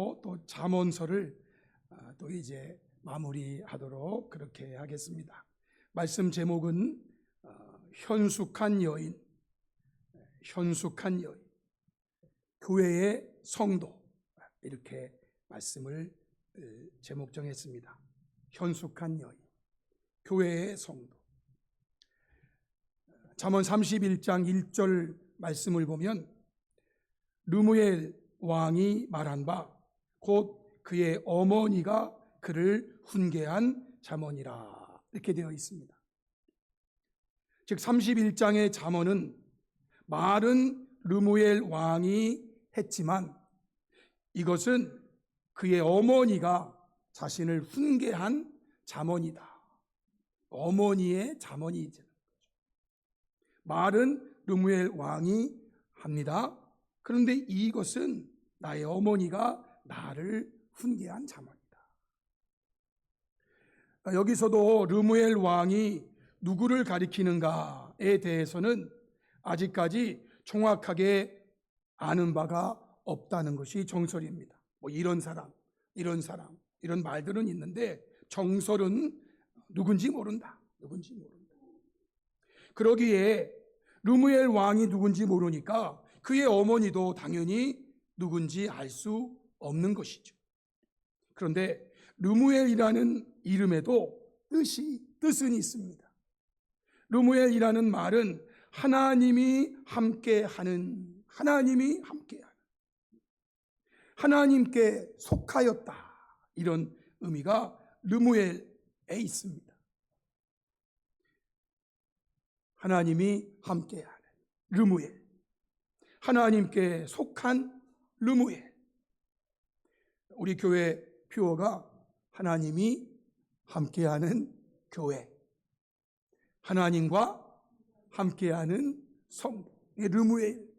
말씀으로 또 잠언서를 또 이제 마무리하도록 그렇게 하겠습니다. 말씀 제목은 현숙한 여인, 현숙한 여인, 교회의 성도, 이렇게 말씀을 제목 정했습니다. 현숙한 여인, 교회의 성도. 잠언 31장 1절 말씀을 보면 르무엘 왕이 말한 바 곧 그의 어머니가 그를 훈계한 잠언이라, 이렇게 되어 있습니다. 즉 31장의 잠언은 말은 르무엘 왕이 했지만 이것은 그의 어머니가 자신을 훈계한 잠언이다. 어머니의 잠언이죠. 말은 르무엘 왕이 합니다. 그런데 이것은 나의 어머니가 나를 훈계한 잠언이다. 여기서도 르무엘 왕이 누구를 가리키는가에 대해서는 아직까지 정확하게 아는 바가 없다는 것이 정설입니다. 이런 사람, 이런 말들은 있는데 정설은 누군지 모른다. 그러기에 르무엘 왕이 누군지 모르니까 그의 어머니도 당연히 누군지 알 수 없는 것이죠. 그런데 르무엘이라는 이름에도 뜻은 있습니다. 르무엘이라는 말은 하나님이 함께하는, 하나님께 속하였다, 이런 의미가 르무엘에 있습니다. 하나님이 함께하는 르무엘, 하나님께 속한 르무엘. 우리 교회 표어가 하나님이 함께하는 교회, 하나님과 함께하는 성도, 르무엘.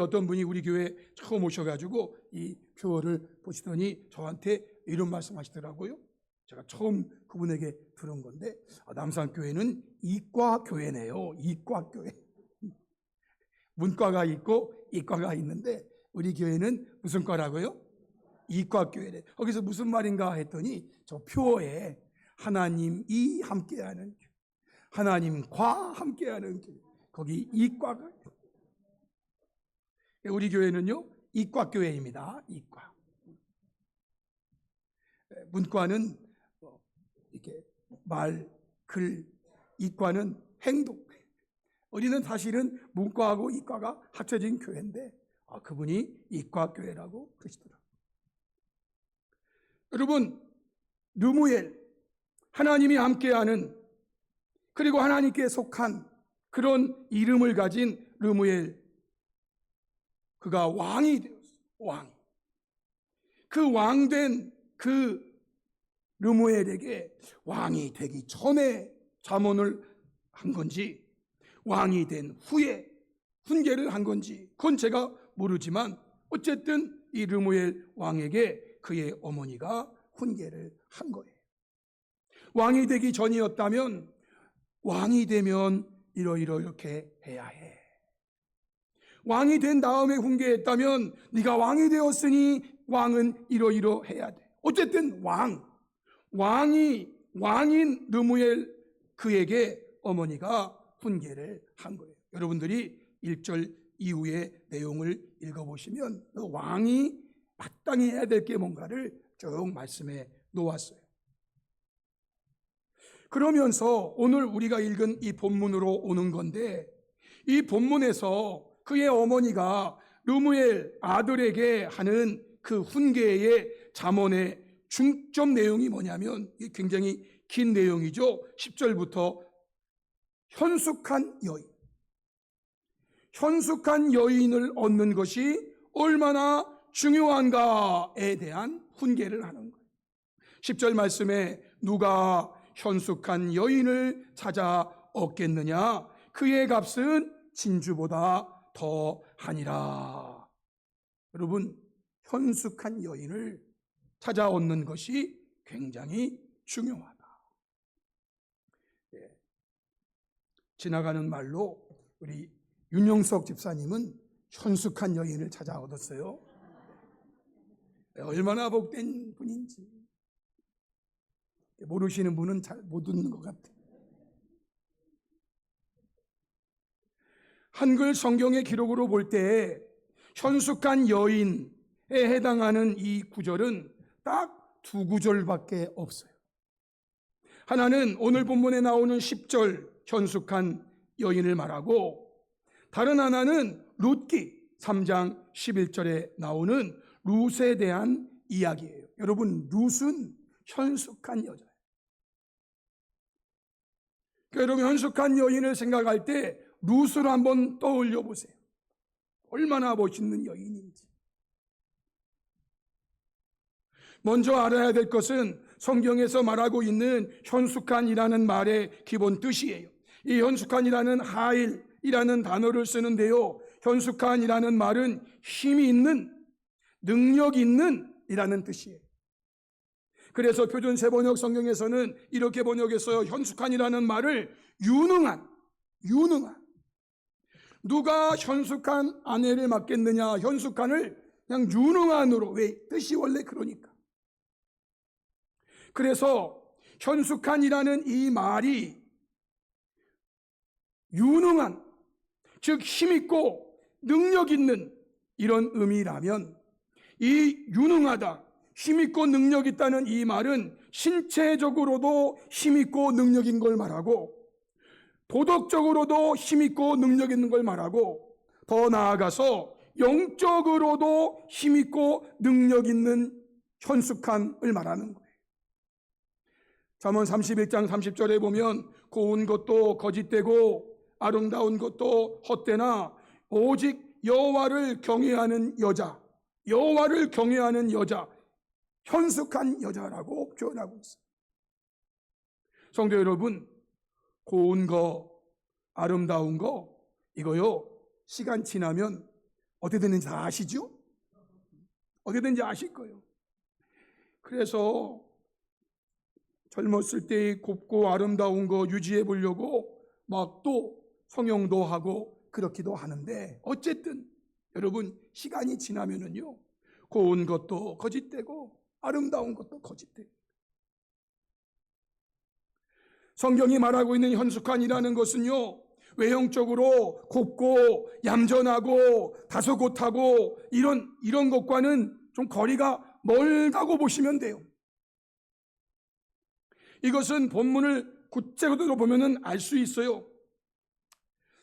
어떤 분이 우리 교회 처음 오셔가지고 이 표어를 보시더니 저한테 이런 말씀하시더라고요. 제가 처음 그분에게 들은 건데, 남산교회는 이과교회네요. 이과교회. 문과가 있고 이과가 있는데 우리 교회는 무슨 과라고요? 이과교회래. 거기서 무슨 말인가 했더니 저 표어에 하나님이 함께하는 교회, 하나님과 함께하는 교회, 거기 이과가. 우리 교회는요 이과교회입니다. 이과. 문과는 이렇게 말, 글, 이과는 행동. 우리는 사실은 문과하고 이과가 합쳐진 교회인데 그분이 이과교회라고 그러시더라고요. 여러분, 르무엘, 하나님이 함께하는, 그리고 하나님께 속한 그런 이름을 가진 르무엘, 그가 왕이 되었어요. 그 왕된 그 르무엘에게 왕이 되기 전에 잠언을 한 건지 왕이 된 후에 훈계를 한 건지 그건 제가 모르지만 어쨌든 이 르무엘 왕에게 그의 어머니가 훈계를 한 거예요. 왕이 되기 전이었다면 왕이 되면 이렇게 해야 해. 왕이 된 다음에 훈계했다면 네가 왕이 되었으니 왕은 이러해야 돼. 어쨌든 왕인 르무엘, 그에게 어머니가 훈계를 한 거예요. 여러분들이 1절 이후의 내용을 읽어보시면 그 왕이 마땅히 해야 될 게 뭔가를 쭉 말씀해 놓았어요. 그러면서 오늘 우리가 읽은 이 본문으로 오는 건데, 이 본문에서 그의 어머니가 르무엘 아들에게 하는 그 훈계의 잠언의 중점 내용이 뭐냐면 굉장히 긴 내용이죠. 10절부터 현숙한 여인을 얻는 것이 얼마나 중요한가에 대한 훈계를 하는 거예요. 10절 말씀에 누가 현숙한 여인을 찾아 얻겠느냐, 그의 값은 진주보다 더 하니라. 여러분, 현숙한 여인을 찾아 얻는 것이 굉장히 중요하다. 지나가는 말로 우리 윤영석 집사님은 현숙한 여인을 찾아 얻었어요. 얼마나 복된 분인지 모르시는 분은 잘 못 듣는 것 같아요. 한글 성경의 기록으로 볼 때 현숙한 여인에 해당하는 이 구절은 딱 두 구절밖에 없어요. 하나는 오늘 본문에 나오는 10절 현숙한 여인을 말하고, 다른 하나는 룻기 3장 11절에 나오는 룻에 대한 이야기예요. 여러분, 룻은 현숙한 여자예요. 여러분, 현숙한 여인을 생각할 때 룻을 한번 떠올려 보세요. 얼마나 멋있는 여인인지. 먼저 알아야 될 것은 성경에서 말하고 있는 현숙한이라는 말의 기본 뜻이에요. 이 현숙한이라는 하일이라는 단어를 쓰는데요, 현숙한이라는 말은 힘이 있는, 능력 있는 이라는 뜻이에요. 그래서 표준 세번역 성경에서는 이렇게 번역했어요. 현숙한이라는 말을 유능한. 누가 현숙한 아내를 맡겠느냐? 현숙한을 그냥 유능한으로. 왜? 뜻이 원래 그러니까. 그래서 현숙한이라는 이 말이 유능한, 즉 힘있고 능력 있는 이런 의미라면, 이 유능하다, 힘있고 능력 있다는 이 말은 신체적으로도 힘있고 능력 있는 걸 말하고, 도덕적으로도 힘있고 능력 있는 걸 말하고, 더 나아가서 영적으로도 힘있고 능력 있는 현숙함을 말하는 거예요. 잠언 31장 30절에 보면 고운 것도 거짓되고 아름다운 것도 헛되나 오직 여호와를 경외하는 여자, 여호와를 경외하는 여자, 현숙한 여자라고 표현하고 있어요. 성도 여러분, 고운 거, 아름다운 거, 이거요, 시간 지나면 어떻게 되는지 아시죠? 어떻게 되는지 아실 거예요. 그래서 젊었을 때의 곱고 아름다운 거 유지해 보려고 막 또 성형도 하고 그렇기도 하는데, 어쨌든 여러분, 시간이 지나면은요, 고운 것도 거짓되고 아름다운 것도 거짓돼요. 성경이 말하고 있는 현숙한이라는 것은요, 외형적으로 곱고 얌전하고 다소곳하고 이런 것과는 좀 거리가 멀다고 보시면 돼요. 이것은 본문을 구체적으로 보면은 알 수 있어요.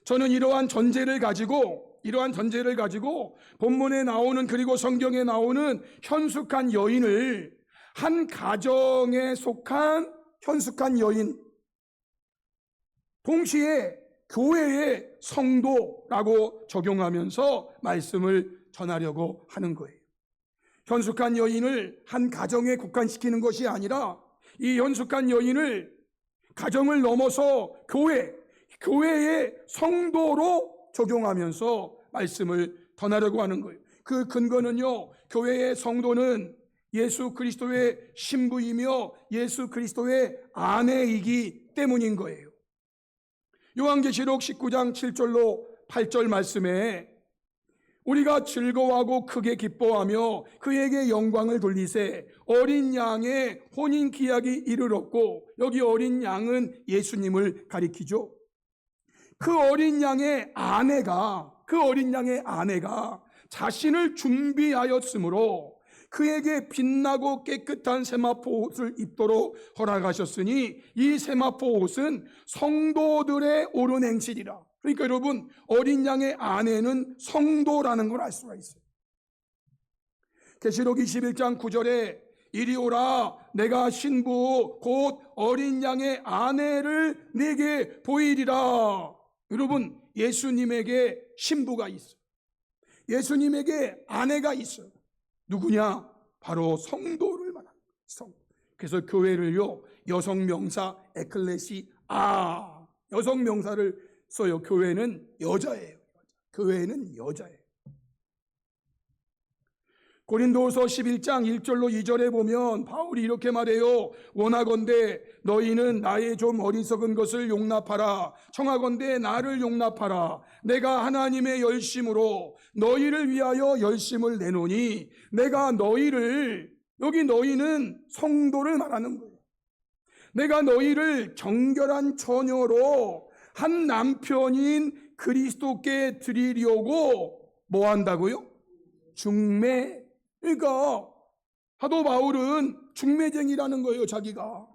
저는 이러한 전제를 가지고 본문에 나오는, 그리고 성경에 나오는 현숙한 여인을 한 가정에 속한 현숙한 여인, 동시에 교회의 성도라고 적용하면서 말씀을 전하려고 하는 거예요. 현숙한 여인을 한 가정에 국한시키는 것이 아니라 이 현숙한 여인을 가정을 넘어서 교회의 성도로 적용하면서 말씀을 전하려고 하는 거예요. 그 근거는요, 교회의 성도는 예수 그리스도의 신부이며 예수 그리스도의 아내이기 때문인 거예요. 요한계시록 19장 7절로 8절 말씀에 우리가 즐거워하고 크게 기뻐하며 그에게 영광을 돌리세 어린 양의 혼인 기약이 이르렀고, 여기 어린 양은 예수님을 가리키죠. 그 어린 양의 아내가 자신을 준비하였으므로 그에게 빛나고 깨끗한 세마포 옷을 입도록 허락하셨으니 이 세마포 옷은 성도들의 옳은 행실이라. 그러니까 여러분, 어린 양의 아내는 성도라는 걸 알 수가 있어요. 계시록 21장 9절에 이리 오라, 내가 신부 곧 어린 양의 아내를 네게 보이리라. 여러분, 예수님에게 신부가 있어요. 예수님에게 아내가 있어요. 누구냐? 바로 성도를 말하는 거예요. 그래서 교회를요, 여성명사 에클레시아, 여성명사를 써요. 교회는 여자예요. 교회는 여자예요. 고린도후서 11장 1절로 2절에 보면 바울이 이렇게 말해요. 원하건대 너희는 나의 좀 어리석은 것을 용납하라. 청하건대 나를 용납하라. 내가 하나님의 열심으로 너희를 위하여 열심을 내노니 내가 너희를, 여기 너희는 성도를 말하는 거예요. 내가 너희를 정결한 처녀로 한 남편인 그리스도께 드리려고 뭐 한다고요? 중매. 그러니까 사도 바울은 중매쟁이라는 거예요, 자기가.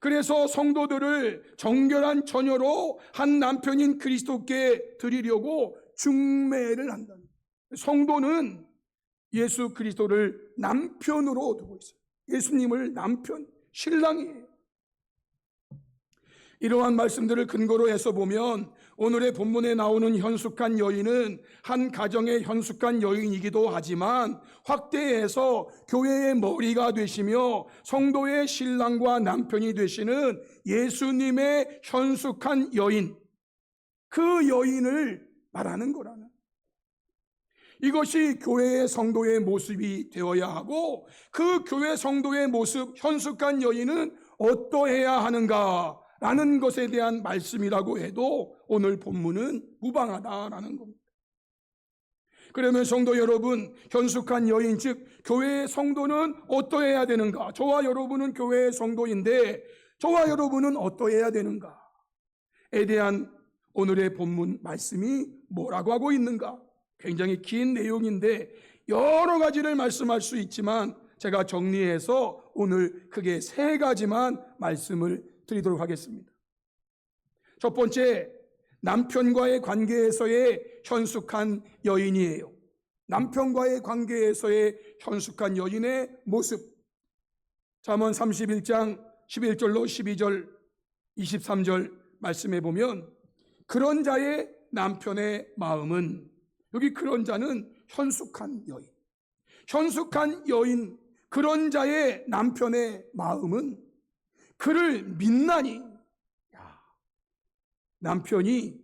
그래서 성도들을 정결한 처녀로 한 남편인 그리스도께 드리려고 중매를 한다는 거예요. 성도는 예수 그리스도를 남편으로 두고 있어요. 예수님을 남편, 신랑이에요. 이러한 말씀들을 근거로 해서 보면 오늘의 본문에 나오는 현숙한 여인은 한 가정의 현숙한 여인이기도 하지만 확대해서 교회의 머리가 되시며 성도의 신랑과 남편이 되시는 예수님의 현숙한 여인, 그 여인을 말하는 거라는, 이것이 교회의 성도의 모습이 되어야 하고 그 교회 성도의 모습, 현숙한 여인은 어떠해야 하는가 라는 것에 대한 말씀이라고 해도 오늘 본문은 무방하다라는 겁니다. 그러면 성도 여러분, 현숙한 여인 즉 교회의 성도는 어떠해야 되는가? 저와 여러분은 교회의 성도인데 저와 여러분은 어떠해야 되는가에 대한 오늘의 본문 말씀이 뭐라고 하고 있는가? 굉장히 긴 내용인데 여러 가지를 말씀할 수 있지만 제가 정리해서 오늘 크게 3가지만 말씀을 드리도록 하겠습니다. 첫 번째, 남편과의 관계에서의 현숙한 여인이에요. 남편과의 관계에서의 현숙한 여인의 모습. 잠언 31장 11절로 12절 23절 말씀해 보면 그런 자의 남편의 마음은, 여기 그런 자는 현숙한 여인, 현숙한 여인, 그런 자의 남편의 마음은 그를 믿나니. 남편이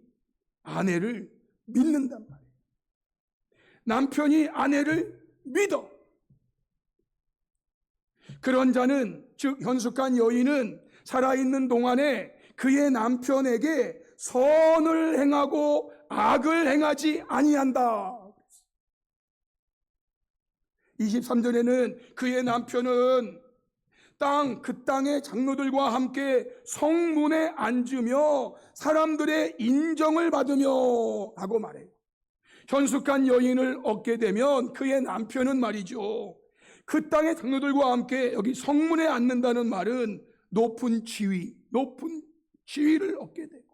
아내를 믿는단 말이에요. 남편이 아내를 믿어. 그런 자는, 즉 현숙한 여인은 살아있는 동안에 그의 남편에게 선을 행하고 악을 행하지 아니한다. 23절에는 그의 남편은 그 땅의 장로들과 함께 성문에 앉으며 사람들의 인정을 받으며 라고 말해요. 현숙한 여인을 얻게 되면 그의 남편은 말이죠, 그 땅의 장로들과 함께, 여기 성문에 앉는다는 말은 높은 지위를 얻게 되고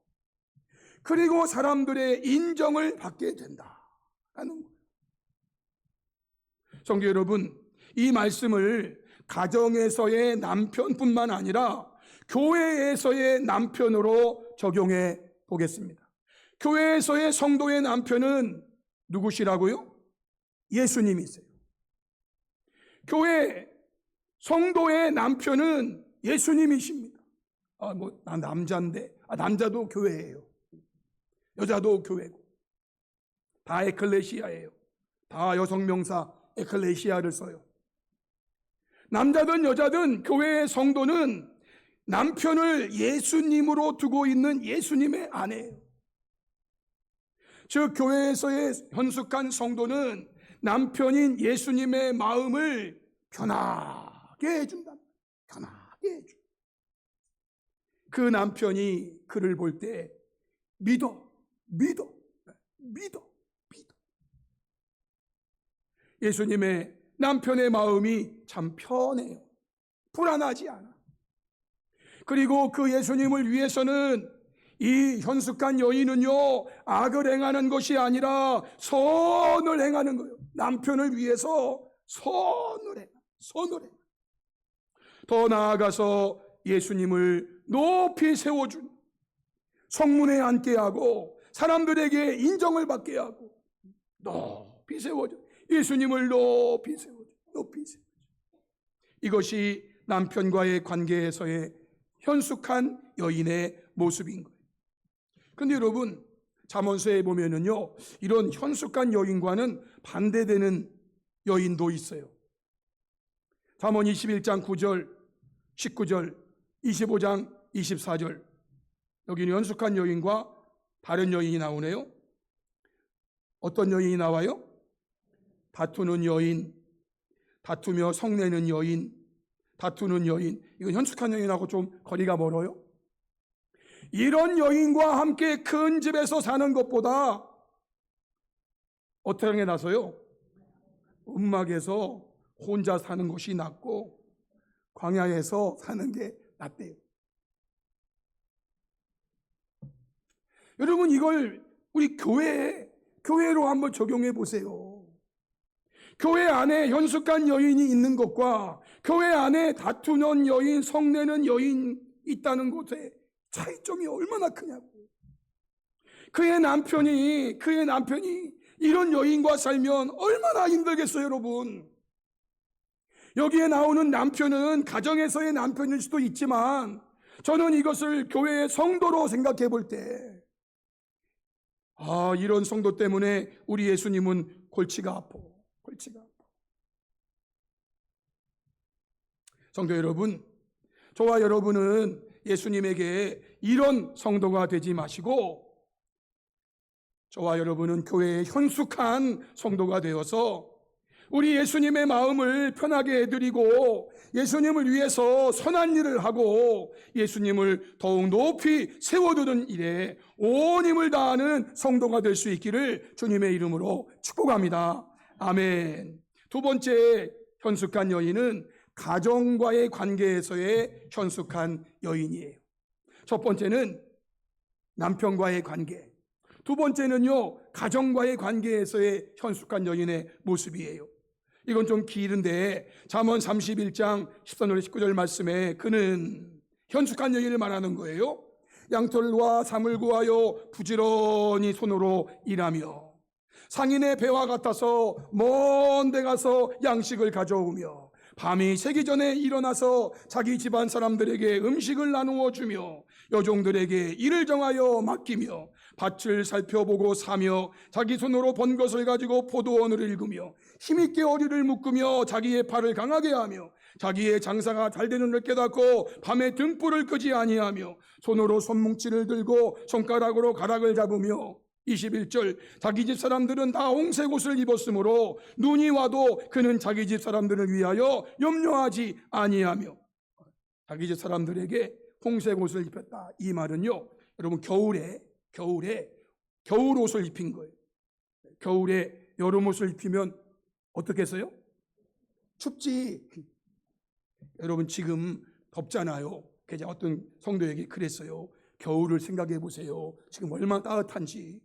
그리고 사람들의 인정을 받게 된다라는 거예요. 성도 여러분, 이 말씀을 가정에서의 남편뿐만 아니라 교회에서의 남편으로 적용해 보겠습니다. 교회에서의 성도의 남편은 누구시라고요? 예수님이세요. 교회 성도의 남편은 예수님이십니다. 나 남자인데, 남자도 교회예요. 여자도 교회고, 다 에클레시아예요. 다 여성명사 에클레시아를 써요. 남자든 여자든 교회의 성도는 남편을 예수님으로 두고 있는 예수님의 아내예요. 즉 교회에서의 현숙한 성도는 남편인 예수님의 마음을 편하게 해준다. 편하게 해줘. 그 남편이 그를 볼 때 믿어. 예수님의 남편의 마음이 참 편해요. 불안하지 않아. 그리고 그 예수님을 위해서는 이 현숙한 여인은요, 악을 행하는 것이 아니라 선을 행하는 거예요. 남편을 위해서 선을 해. 더 나아가서 예수님을 높이 세워준, 성문에 앉게 하고 사람들에게 인정을 받게 하고 높이 세워줘. 예수님을 높이 세워줘. 이것이 남편과의 관계에서의 현숙한 여인의 모습인 거예요. 근데 여러분, 잠언서에 보면은요, 이런 현숙한 여인과는 반대되는 여인도 있어요. 잠언 21장 9절, 19절, 25장 24절. 여기는 연숙한 여인과 다른 여인이 나오네요. 어떤 여인이 나와요? 다투는 여인, 다투며 성내는 여인, 다투는 여인. 이건 연숙한 여인하고 좀 거리가 멀어요. 이런 여인과 함께 큰 집에서 사는 것보다 어떻게 나서요? 음막에서 혼자 사는 것이 낫고 광야에서 사는 게 낫대요. 여러분, 이걸 우리 교회로 한번 적용해 보세요. 교회 안에 연숙한 여인이 있는 것과 교회 안에 다투는 여인, 성내는 여인 있다는 것에 차이점이 얼마나 크냐고. 그의 남편이 이런 여인과 살면 얼마나 힘들겠어요, 여러분. 여기에 나오는 남편은 가정에서의 남편일 수도 있지만 저는 이것을 교회의 성도로 생각해 볼 때, 이런 성도 때문에 우리 예수님은 골치가 아파. 성도 여러분, 저와 여러분은 예수님에게 이런 성도가 되지 마시고 저와 여러분은 교회의 현숙한 성도가 되어서 우리 예수님의 마음을 편하게 해드리고 예수님을 위해서 선한 일을 하고 예수님을 더욱 높이 세워두는 일에 온 힘을 다하는 성도가 될 수 있기를 주님의 이름으로 축복합니다. 아멘. 두 번째 현숙한 여인은 가정과의 관계에서의 현숙한 여인이에요. 첫 번째는 남편과의 관계, 두 번째는요, 가정과의 관계에서의 현숙한 여인의 모습이에요. 이건 좀 길은데 잠언 31장 13절 19절 말씀에 그는 현숙한 여인을 말하는 거예요. 양털과 삼을 구하여 부지런히 손으로 일하며 상인의 배와 같아서 먼 데 가서 양식을 가져오며 밤이 새기 전에 일어나서 자기 집안 사람들에게 음식을 나누어 주며 여종들에게 일을 정하여 맡기며 밭을 살펴보고 사며 자기 손으로 번 것을 가지고 포도원을 읽으며 힘있게 어리를 묶으며 자기의 팔을 강하게 하며 자기의 장사가 잘 되는 걸 깨닫고 밤에 등불을 끄지 아니하며 손으로 손뭉치를 들고 손가락으로 가락을 잡으며 21절 자기 집 사람들은 다 홍색 옷을 입었으므로 눈이 와도 그는 자기 집 사람들을 위하여 염려하지 아니하며 자기 집 사람들에게 홍색 옷을 입혔다. 이 말은요, 여러분 겨울 옷을 입힌 거예요. 겨울에 여름 옷을 입히면 어떻게 했어요? 춥지. 여러분 지금 덥잖아요. 그래서 어떤 성도에게 그랬어요. 겨울을 생각해 보세요. 지금 얼마나 따뜻한지.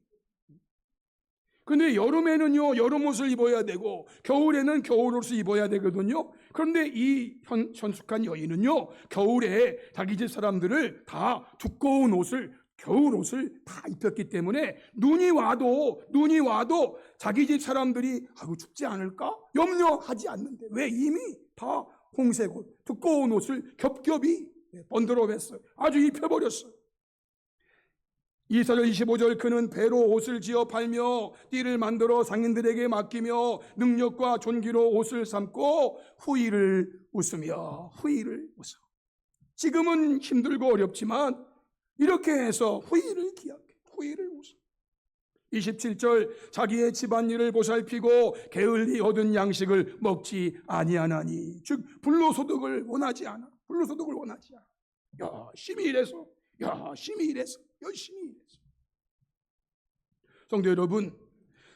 근데 여름에는요, 여름 옷을 입어야 되고 겨울에는 겨울 옷을 입어야 되거든요. 그런데 이 현숙한 여인은요, 겨울에 자기 집 사람들을 다 두꺼운 옷을, 겨울 옷을 다 입혔기 때문에 눈이 와도 자기 집 사람들이 춥지 않을까? 염려하지 않는데 왜 이미 다 홍색 옷, 두꺼운 옷을 겹겹이 번들어 맸어요. 아주 입혀버렸어요. 24절 25절 그는 배로 옷을 지어 팔며 띠를 만들어 상인들에게 맡기며 능력과 존귀로 옷을 삼고 후일을 웃으며 지금은 힘들고 어렵지만 이렇게 해서 후일을 기약해. 후일을 웃어. 27절 자기의 집안일을 보살피고 게을리 얻은 양식을 먹지 아니하나니, 즉 불로소득을 원하지 않아. 열심히 일해서 성도 여러분,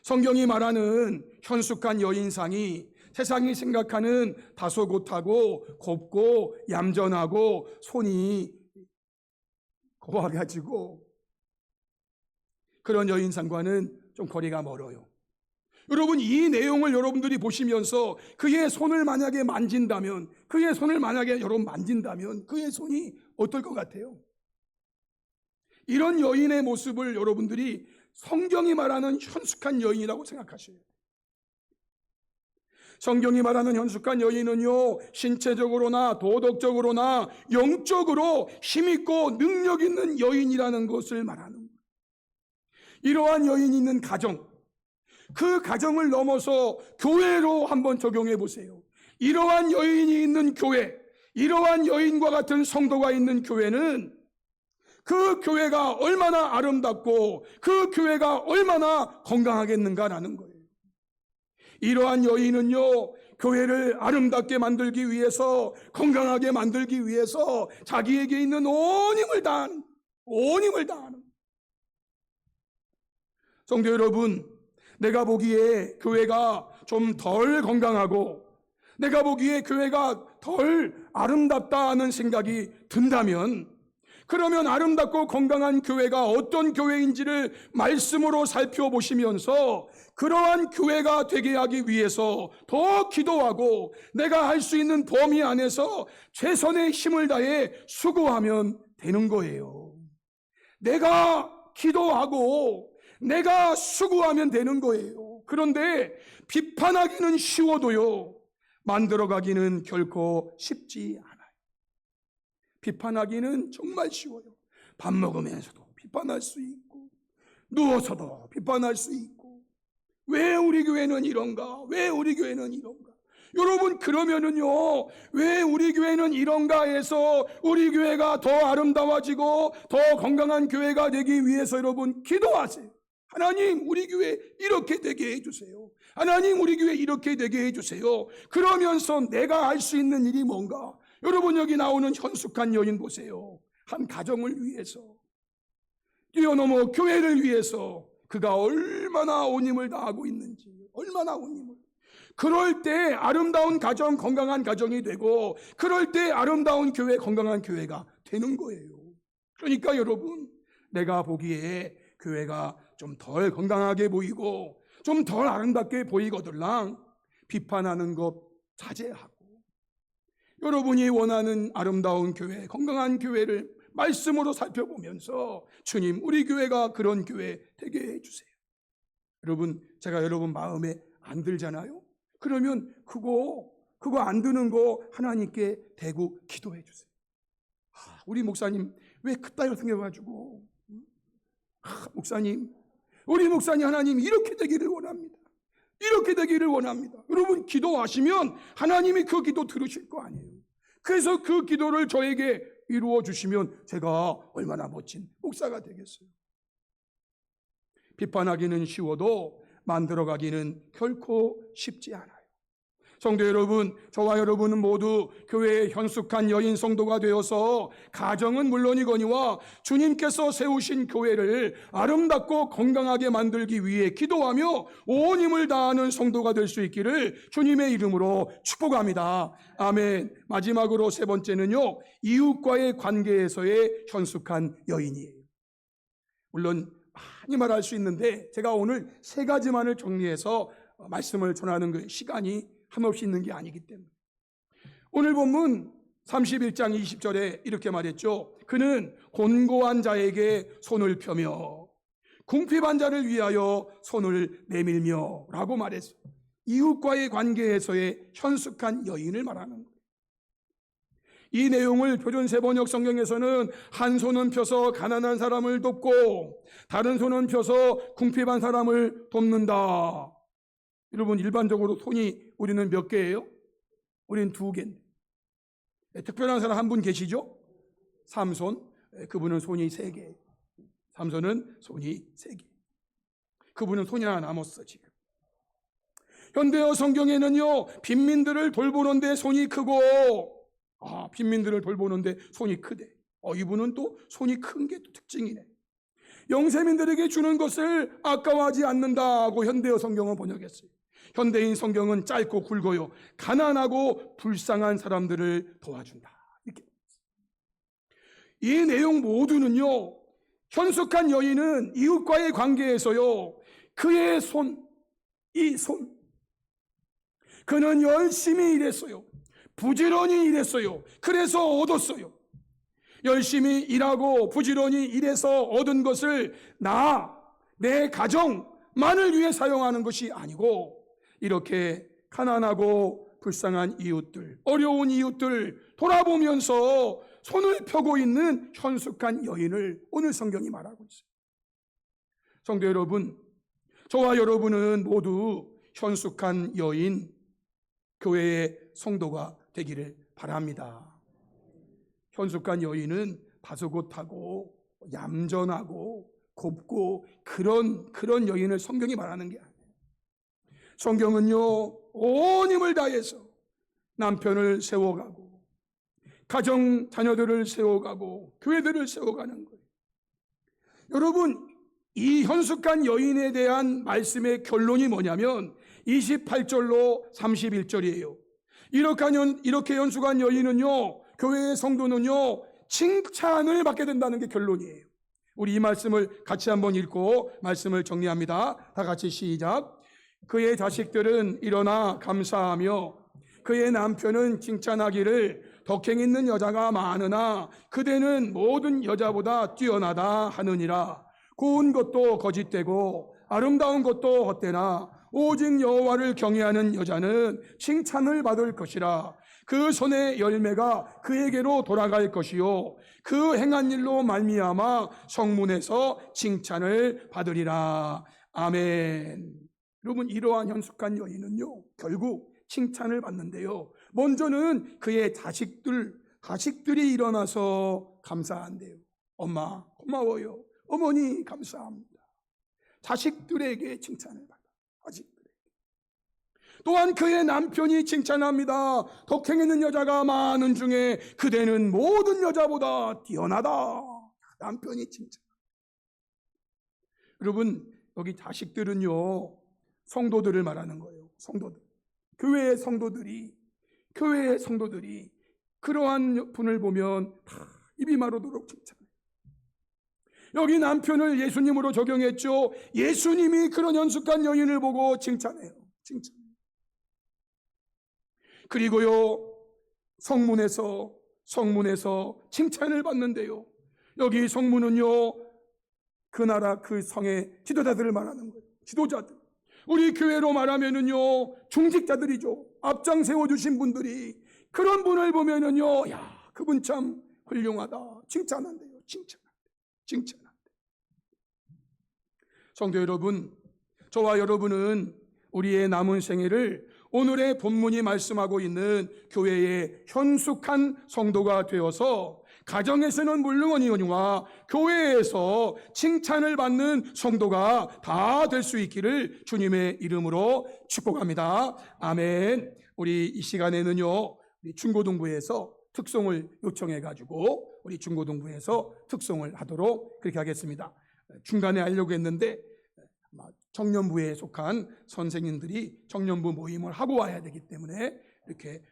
성경이 말하는 현숙한 여인상이 세상이 생각하는 다소곳하고 곱고 얌전하고 손이 고와가지고 그런 여인상과는 좀 거리가 멀어요. 여러분, 이 내용을 여러분들이 보시면서 그의 손을 만약에 만진다면 그의 손이 어떨 것 같아요? 이런 여인의 모습을 여러분들이 성경이 말하는 현숙한 여인이라고 생각하셔야 돼요. 성경이 말하는 현숙한 여인은요, 신체적으로나 도덕적으로나 영적으로 힘있고 능력 있는 여인이라는 것을 말하는 거예요. 이러한 여인이 있는 가정, 그 가정을 넘어서 교회로 한번 적용해 보세요. 이러한 여인이 있는 교회, 이러한 여인과 같은 성도가 있는 교회는 그 교회가 얼마나 아름답고 그 교회가 얼마나 건강하겠는가라는 거예요. 이러한 여인은요, 교회를 아름답게 만들기 위해서, 건강하게 만들기 위해서 자기에게 있는 온 힘을 다하는, 성도 여러분, 내가 보기에 교회가 좀 덜 건강하고 내가 보기에 교회가 덜 아름답다 하는 생각이 든다면, 그러면 아름답고 건강한 교회가 어떤 교회인지를 말씀으로 살펴보시면서 그러한 교회가 되게 하기 위해서 더 기도하고 내가 할 수 있는 범위 안에서 최선의 힘을 다해 수고하면 되는 거예요. 내가 기도하고 내가 수고하면 되는 거예요. 그런데 비판하기는 쉬워도요, 만들어가기는 결코 쉽지 않아요. 비판하기는 정말 쉬워요. 밥 먹으면서도 비판할 수 있고, 누워서도 비판할 수 있고, 왜 우리 교회는 이런가? 왜 우리 교회는 이런가? 여러분, 그러면은요, 왜 우리 교회는 이런가 해서 우리 교회가 더 아름다워지고 더 건강한 교회가 되기 위해서 여러분 기도하세요. 하나님, 우리 교회 이렇게 되게 해주세요. 하나님, 우리 교회 이렇게 되게 해주세요. 그러면서 내가 할 수 있는 일이 뭔가? 여러분, 여기 나오는 현숙한 여인 보세요. 한 가정을 위해서, 뛰어넘어 교회를 위해서 그가 얼마나 온 힘을 다하고 있는지, 얼마나 온 힘을. 그럴 때 아름다운 가정, 건강한 가정이 되고, 그럴 때 아름다운 교회, 건강한 교회가 되는 거예요. 그러니까 여러분, 내가 보기에 교회가 좀 덜 건강하게 보이고 좀 덜 아름답게 보이거들랑 비판하는 것 자제하고, 여러분이 원하는 아름다운 교회, 건강한 교회를 말씀으로 살펴보면서 주님, 우리 교회가 그런 교회 되게 해주세요. 여러분, 제가 여러분 마음에 안 들잖아요? 그러면 그거 안 드는 거 하나님께 대고 기도해 주세요. 우리 목사님 왜 그따위로 생겨가지고, 목사님, 우리 목사님, 하나님 이렇게 되기를 원합니다. 이렇게 되기를 원합니다. 여러분, 기도하시면 하나님이 그 기도 들으실 거 아니에요. 그래서 그 기도를 저에게 이루어 주시면 제가 얼마나 멋진 목사가 되겠어요. 비판하기는 쉬워도 만들어가기는 결코 쉽지 않아요. 성도 여러분, 저와 여러분은 모두 교회의 현숙한 여인 성도가 되어서 가정은 물론이거니와 주님께서 세우신 교회를 아름답고 건강하게 만들기 위해 기도하며 온 힘을 다하는 성도가 될 수 있기를 주님의 이름으로 축복합니다. 아멘. 마지막으로 세 번째는요, 이웃과의 관계에서의 현숙한 여인이에요. 물론 많이 말할 수 있는데 제가 오늘 세 가지만을 정리해서 말씀을 전하는 그 시간이 한없이 있는 게 아니기 때문에, 오늘 본문 31장 20절에 이렇게 말했죠. 그는 곤고한 자에게 손을 펴며 궁핍한 자를 위하여 손을 내밀며 라고 말했어요. 이웃과의 관계에서의 현숙한 여인을 말하는 거예요. 이 내용을 표준세번역 성경에서는 한 손은 펴서 가난한 사람을 돕고 다른 손은 펴서 궁핍한 사람을 돕는다. 여러분, 일반적으로 손이 우리는 몇 개예요? 우리는 2개인데. 특별한 사람 한 분 계시죠? 삼손. 그분은 손이 3개. 삼손은 손이 3개. 그분은 손이 하나 남았어 지금. 현대어 성경에는요, 빈민들을 돌보는데 손이 크고, 빈민들을 돌보는데 손이 크대. 이분은 또 손이 큰 게 또 특징이네. 영세민들에게 주는 것을 아까워하지 않는다고 현대어 성경은 번역했어요. 현대인 성경은 짧고 굵어요. 가난하고 불쌍한 사람들을 도와준다. 이렇게. 이 내용 모두는요, 현숙한 여인은 이웃과의 관계에서요, 그의 그는 열심히 일했어요. 부지런히 일했어요. 그래서 얻었어요. 열심히 일하고 부지런히 일해서 얻은 것을 내 가정만을 위해 사용하는 것이 아니고, 이렇게 가난하고 불쌍한 이웃들, 어려운 이웃들 돌아보면서 손을 펴고 있는 현숙한 여인을 오늘 성경이 말하고 있어요. 성도 여러분, 저와 여러분은 모두 현숙한 여인, 교회의 성도가 되기를 바랍니다. 현숙한 여인은 바스곳하고 얌전하고 곱고 그런 여인을 성경이 말하는 게 아니에요. 성경은요, 온 힘을 다해서 남편을 세워가고 가정 자녀들을 세워가고 교회들을 세워가는 거예요. 여러분, 이 현숙한 여인에 대한 말씀의 결론이 뭐냐면 28절로 31절이에요. 이렇게 현숙한 여인은요, 교회의 성도는요, 칭찬을 받게 된다는 게 결론이에요. 우리 이 말씀을 같이 한번 읽고 말씀을 정리합니다. 다 같이 시작. 그의 자식들은 일어나 감사하며 그의 남편은 칭찬하기를 덕행 있는 여자가 많으나 그대는 모든 여자보다 뛰어나다 하느니라. 고운 것도 거짓되고 아름다운 것도 헛되나 오직 여호와를 경외하는 여자는 칭찬을 받을 것이라. 그 손의 열매가 그에게로 돌아갈 것이요 그 행한 일로 말미암아 성문에서 칭찬을 받으리라. 아멘. 여러분, 이러한 현숙한 여인은요, 결국 칭찬을 받는데요, 먼저는 그의 자식들이 일어나서 감사한대요. 엄마 고마워요. 어머니 감사합니다. 자식들에게 칭찬을 받아. 자식들에게. 또한 그의 남편이 칭찬합니다. 덕행 있는 여자가 많은 중에 그대는 모든 여자보다 뛰어나다. 남편이 칭찬. 여러분, 여기 자식들은요, 성도들을 말하는 거예요. 성도들. 교회의 성도들이 그러한 분을 보면 다 입이 마르도록 칭찬해요. 여기 남편을 예수님으로 적용했죠. 예수님이 그런 현숙한 여인을 보고 칭찬해요. 그리고요, 성문에서 칭찬을 받는데요, 여기 성문은요, 그 나라 그 성의 지도자들을 말하는 거예요. 지도자들. 우리 교회로 말하면은요, 중직자들이죠. 앞장 세워주신 분들이 그런 분을 보면은요, 야, 그분 참 훌륭하다. 칭찬한대요. 칭찬한대. 성도 여러분, 저와 여러분은 우리의 남은 생애를 오늘의 본문이 말씀하고 있는 교회의 현숙한 성도가 되어서 가정에서는 물론이거니와 교회에서 칭찬을 받는 성도가 다 될 수 있기를 주님의 이름으로 축복합니다. 아멘. 우리 이 시간에는요, 우리 중고등부에서 특송을 요청해가지고 우리 중고등부에서 특송을 하도록 그렇게 하겠습니다. 중간에 하려고 했는데 청년부에 속한 선생님들이 청년부 모임을 하고 와야 되기 때문에 이렇게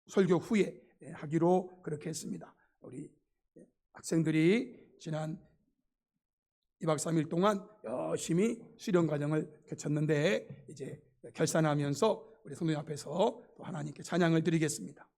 설교 후에 하기로 그렇게 했습니다. 우리 학생들이 지난 2박 3일 동안 열심히 수련 과정을 거쳤는데 이제 결산하면서 우리 성도님 앞에서 또 하나님께 찬양을 드리겠습니다.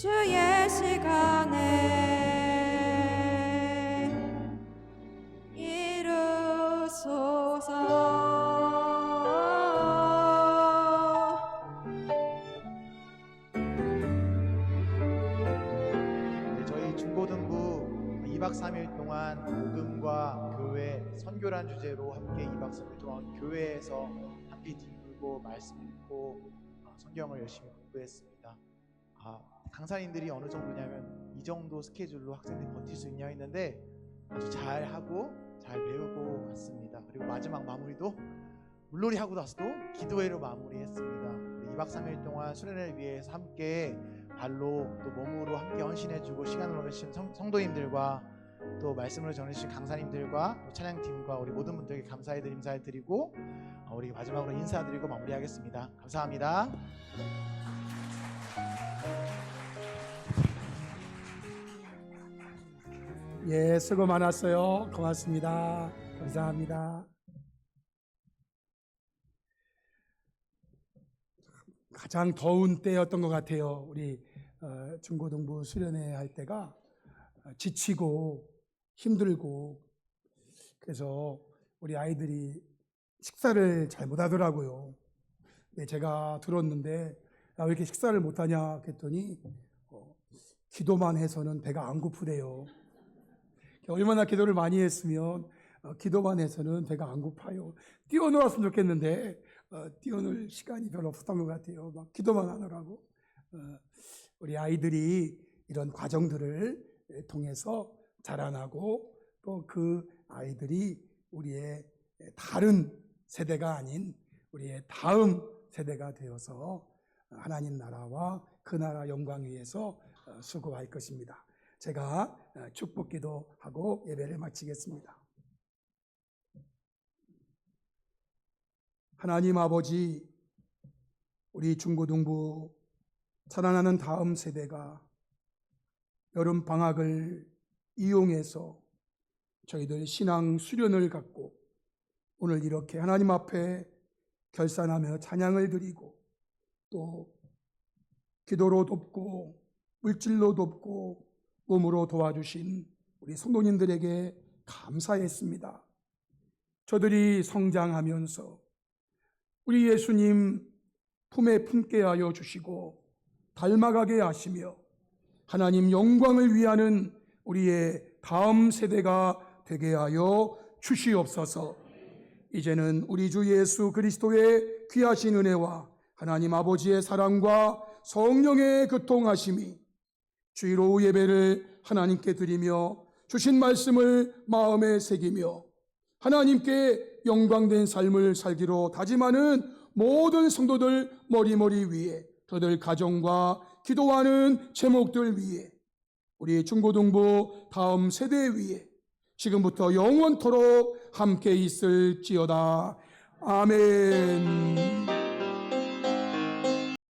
주의 시간에 이루소서. 저희 중고등부 2박 3일 동안 복음과 교회, 선교란 주제로 함께 2박 3일 동안 교회에서 함께 뒹굴고 말씀 읽고 성경을 열심히 공부했습니다. 강사님들이 어느 정도냐면 이 정도 스케줄로 학생들이 버틸 수 있냐 했는데 아주 잘하고 잘 배우고 갔습니다. 그리고 마지막 마무리도 물놀이 하고 나서도 기도회로 마무리했습니다. 2박 3일 동안 수련회를 위해서 함께 발로 또 몸으로 함께 헌신해주고 시간을 보내신 성도님들과 또 말씀을 전해주신 강사님들과 또 찬양팀과 우리 모든 분들에게 감사의 인사를 드리고 우리 마지막으로 인사드리고 마무리하겠습니다. 감사합니다. 예, 수고 많았어요. 고맙습니다. 감사합니다. 가장 더운 때였던 것 같아요. 우리 중고등부 수련회 할 때가 지치고 힘들고, 그래서 우리 아이들이 식사를 잘 못하더라고요. 네, 제가 들었는데 왜 이렇게 식사를 못하냐 했더니 기도만 해서는 배가 안 고프대요. 얼마나 기도를 많이 했으면 기도만 해서는 배가 안 고파요. 뛰어놀았으면 좋겠는데 뛰어놀 시간이 별로 없었던 것 같아요. 막 기도만 하느라고. 우리 아이들이 이런 과정들을 통해서 자라나고 또 그 아이들이 우리의 다른 세대가 아닌 우리의 다음 세대가 되어서 하나님 나라와 그 나라 영광 위에서 수고할 것입니다. 제가 축복 기도하고 예배를 마치겠습니다. 하나님 아버지, 우리 중고등부 자라나는 다음 세대가 여름 방학을 이용해서 저희들 신앙 수련을 갖고 오늘 이렇게 하나님 앞에 결산하며 찬양을 드리고 또 기도로 돕고 물질로 돕고 몸으로 도와주신 우리 성도님들에게 감사했습니다. 저들이 성장하면서 우리 예수님 품에 품게 하여 주시고 닮아가게 하시며 하나님 영광을 위하는 우리의 다음 세대가 되게 하여 주시옵소서. 이제는 우리 주 예수 그리스도의 귀하신 은혜와 하나님 아버지의 사랑과 성령의 교통하심이 주일 오후 예배를 하나님께 드리며 주신 말씀을 마음에 새기며 하나님께 영광된 삶을 살기로 다짐하는 모든 성도들 머리머리 위에, 그들 가정과 기도하는 제목들 위에, 우리 중고등부 다음 세대 위에 지금부터 영원토록 함께 있을지어다. 아멘.